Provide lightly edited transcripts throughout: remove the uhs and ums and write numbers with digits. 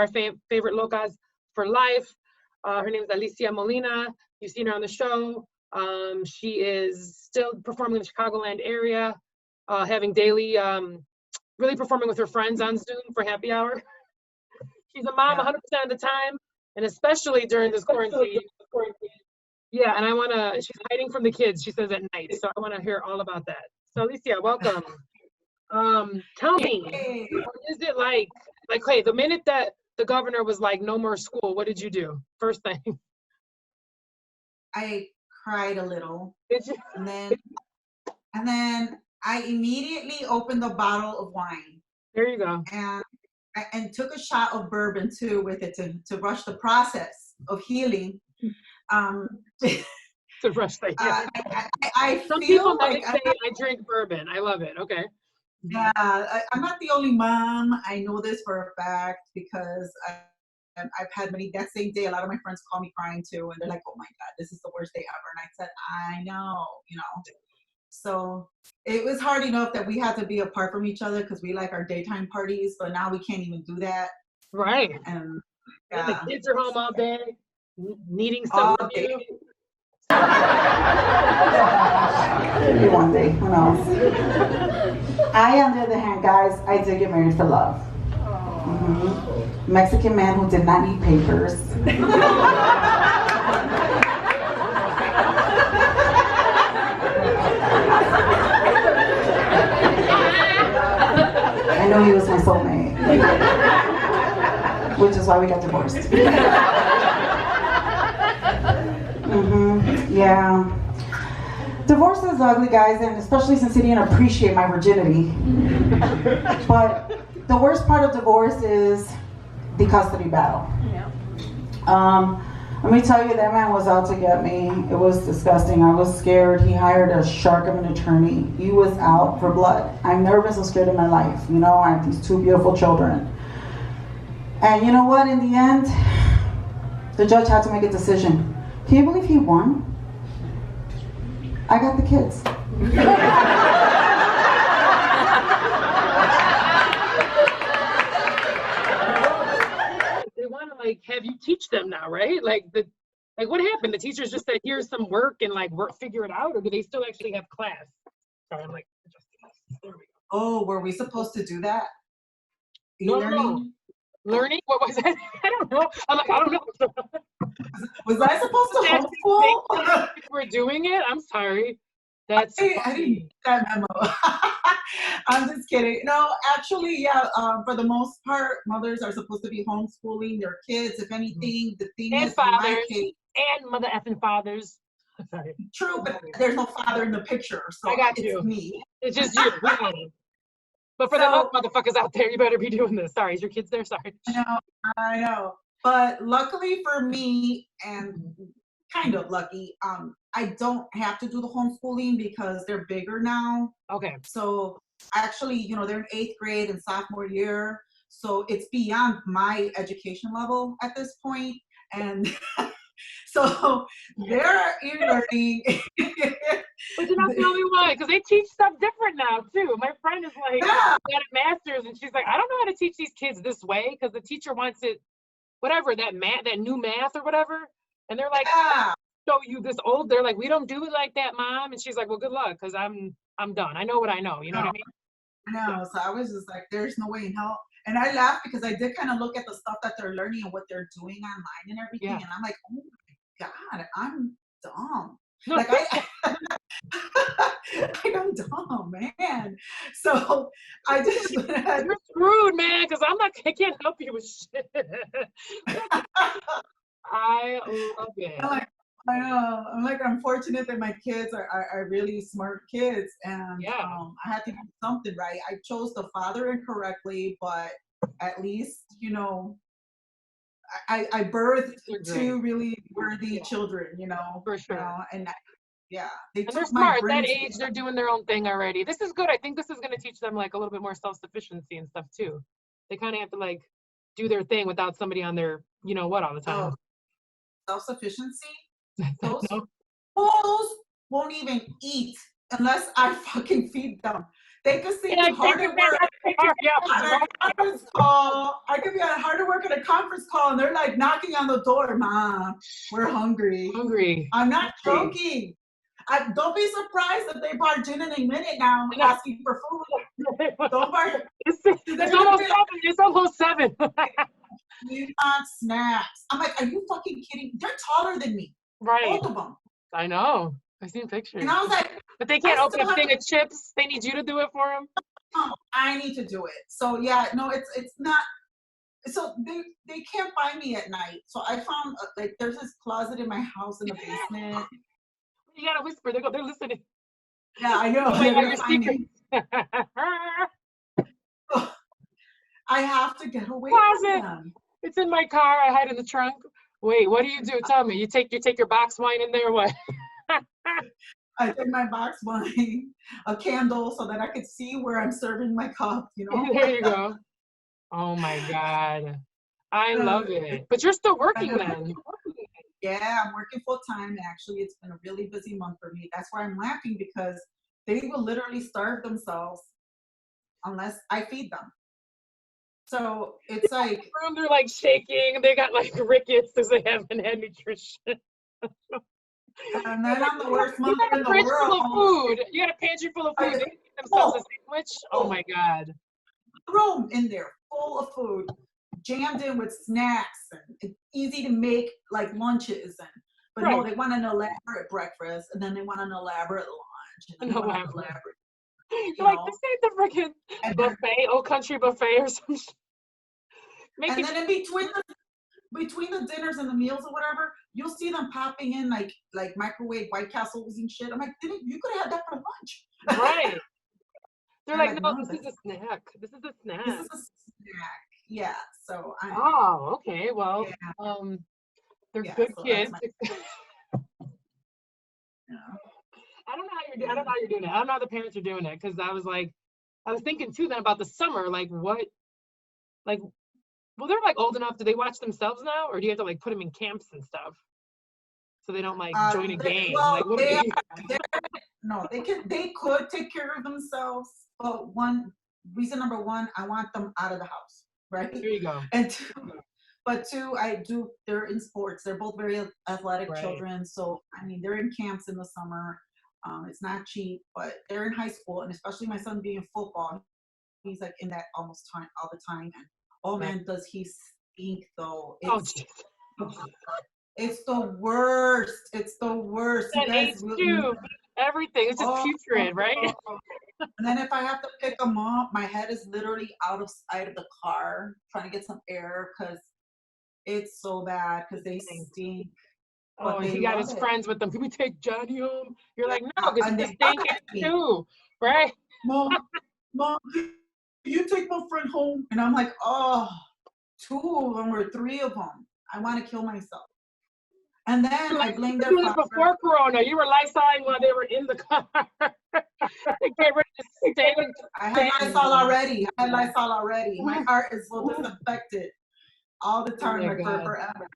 our favorite Locas for life. Her name is Alicia Molina. You've seen her on the show. She is still performing in the Chicagoland area, having daily, really performing with her friends on Zoom for happy hour. She's a mom 100% of the time, and especially during this quarantine. Yeah, and she's hiding from the kids, she says, at night. So I want to hear all about that. So Alicia, welcome. Tell me, what is it like? Like, hey, the minute that the governor was like, no more school, what did you do? First thing. I cried a little. Did you? And then I immediately opened a bottle of wine. There you go. And took a shot of bourbon too with it to rush the process of healing. To rush the healing. I Some feel people like say I drink bourbon. I love it. Okay. Yeah, I'm not the only mom. I know this for a fact because I've had that same day. A lot of my friends call me crying too, and they're like, "Oh my God, this is the worst day ever." And I said, "I know, you know." So it was hard enough that we had to be apart from each other because we like our daytime parties, but now we can't even do that. Right. And the kids are home all day, needing something to do. Maybe one day, who knows? I, on the other hand, guys, I did get married for love. Mexican man who did not need papers. I know he was my soulmate, which is why we got divorced. Yeah. Divorce is ugly, guys, and especially since he didn't appreciate my virginity. But the worst part of divorce is the custody battle. Yeah. Let me tell you, that man was out to get me. It was disgusting. I was scared. He hired a shark of an attorney. He was out for blood. I'm nervous and scared in my life. You know, I have these 2 beautiful children. And you know what? In the end, the judge had to make a decision. Can you believe he won? I got the kids. They want to like have you teach them now, right? Like what happened? The teachers just said, "Here's some work," and like figure it out, or do they still actually have class? Sorry, I'm like, there we go. Oh, were we supposed to do that? No. Learning? What was it? I don't know. I'm like, I don't know. Was I supposed to homeschool? We're doing it? I'm sorry. I didn't get that memo. I'm just kidding. No, actually, yeah, for the most part, mothers are supposed to be homeschooling their kids. If anything, the thing and is, fathers, my case, and mother effing fathers. Sorry. True, but there's no father in the picture, so I got it's me. It's just you. But for the other motherfuckers out there, you better be doing this. Sorry, is your kids there? Sorry. I know. But luckily for me, and kind of lucky, I don't have to do the homeschooling because they're bigger now. Okay. So actually, you know, they're in 8th grade and sophomore year. So it's beyond my education level at this point. And so they're e-learning. But you're not the only one, because they teach stuff different now too. My friend is like, got a master's, and she's like, I don't know how to teach these kids this way because the teacher wants it, whatever, that new math or whatever. And they're like, show you this old. They're like, we don't do it like that, Mom. And she's like, well, good luck, because I'm done. I know what I know. You know what I mean? No, so I was just like, there's no way in hell. And I laughed because I did kind of look at the stuff that they're learning and what they're doing online and everything. Yeah. And I'm like, oh my God, I'm dumb. Like I'm dumb, man. So I just you're screwed, man, because I can't help you with shit. I love it. I know. I'm like, I'm fortunate that my kids are really smart kids, and I had to do something right. I chose the father incorrectly, but at least, you know, I birthed 2 really worthy children, you know. For sure. You know, and they're smart. At that age, they're doing their own thing already. This is good. I think this is going to teach them like a little bit more self-sufficiency and stuff too. They kind of have to like do their thing without somebody on their, you know what, all the time. Self-sufficiency? Those fools won't even eat unless I fucking feed them. They could see Yeah, me hard at work on a conference call. I could be hard at work at a conference call, and they're like knocking on the door. Mom, we're hungry. Hungry. I'm not joking. Don't be surprised if they barge in a minute now asking for food. Don't barge. It's almost 7. It's almost 7. You want snacks? I'm like, are you fucking kidding? They're taller than me. Right. Both of them. I know. I've seen pictures. And I was like, but they can't open a thing of chips. They need you to do it for them. Oh, I need to do it. So yeah, no, it's not. So they can't find me at night. So I found like there's this closet in my house in the basement. You gotta whisper. They're listening. Yeah, I know. They're gonna find me. I have to get away Closet. from them. It's in my car. I hide in the trunk. Wait, what do you do? Tell me. You take your box wine in there. What? I take my box wine, a candle, so that I could see where I'm serving my cup. You know. There you go. Oh my God, I love it. But you're still working then. Yeah, I'm working full time. Actually, it's been a really busy month for me. That's why I'm laughing, because they will literally starve themselves unless I feed them. So it's like They're like shaking. They got like rickets because they haven't had nutrition. And then I'm the worst mother in the fridge world. full of food. You got a pantry full of food. They eat themselves a sandwich. Oh my God. Room in there full of food, jammed in with snacks and easy to make like lunches. But no, they want an elaborate breakfast, and then they want an elaborate lunch, and then they want an elaborate. You're like, this ain't the freaking buffet, Old Country buffet or some shit. And then in between the dinners and the meals or whatever, you'll see them popping in like microwave White Castles and shit. I'm like, you could have had that for lunch. Right. They're like, no, this is a snack. This is a snack. This is a snack. Yeah. So oh, okay. Well, they're good kids. I don't know how you're doing. I don't know how you're doing it. I don't know how the parents are doing it, because I was thinking too then about the summer, like what, like, well, they're like old enough. Do they watch themselves now, or do you have to like put them in camps and stuff so they don't like join a game? Well, like, what no, they could take care of themselves, but reason number one, I want them out of the house, right? There you go. And two, they're in sports. They're both very athletic children. So, I mean, they're in camps in the summer. It's not cheap, but they're in high school. And especially my son being in football, he's like in that almost time all the time. And oh man, does he stink though. It's the worst. It's the worst. Everything. It's just putrid, right? And then if I have to pick them up, my head is literally out of sight of the car trying to get some air, because it's so bad, because they stink. Oh, he got his friends with them. Can we take Johnny home? You're like, no, because it's stink too, right? Mom, you take my friend home. And I'm like, oh, 2 of them or 3 of them. I want to kill myself. And then I blame their father. Before Corona, you were Lysoling while they were in the car. They get rid of the stink. I had Lysol already. My heart is so disinfected all the time, like forever.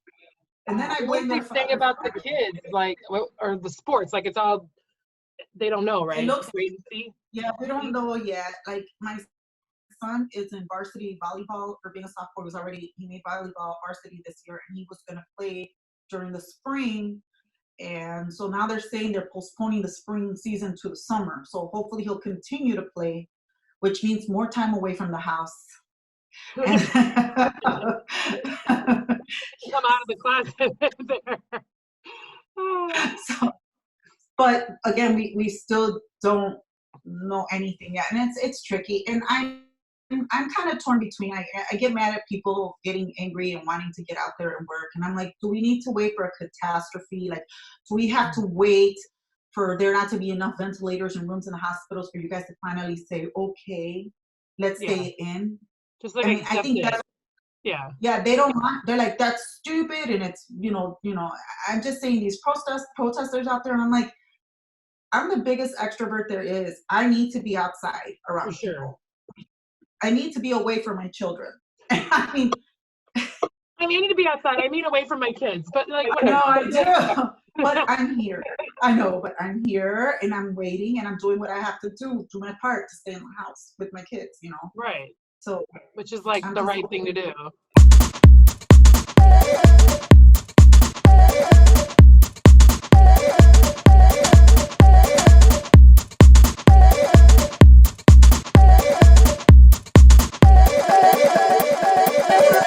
And then I blame their father. Thing about the kids, like, or the sports, like it's all, they don't know, right? Wait and see. Yeah, we don't know yet. Like my son is in varsity volleyball for being a sophomore. He made volleyball varsity this year, and he was going to play during the spring. And so now they're saying they're postponing the spring season to the summer. So hopefully he'll continue to play, which means more time away from the house. Come out of the closet. So, but again, we still don't know anything yet, and it's tricky. And I'm kind of torn between. I get mad at people getting angry and wanting to get out there and work, and I'm like, do we need to wait for a catastrophe? Like, do we have to wait for there not to be enough ventilators and rooms in the hospitals for you guys to finally say, okay, let's stay in? Just like, I think that's, they don't want, they're like, that's stupid, and it's, I'm just saying, these protesters out there, and I'm like, I'm the biggest extrovert there is. I need to be outside around people. I need to be away from my children. I mean, I need to be outside. I mean, away from my kids, but like, no, I do. But I'm here. I know, but I'm here and I'm waiting and I'm doing what I have to do my part to stay in the house with my kids, you know. Right. So Which is like I'm the just right thing to do.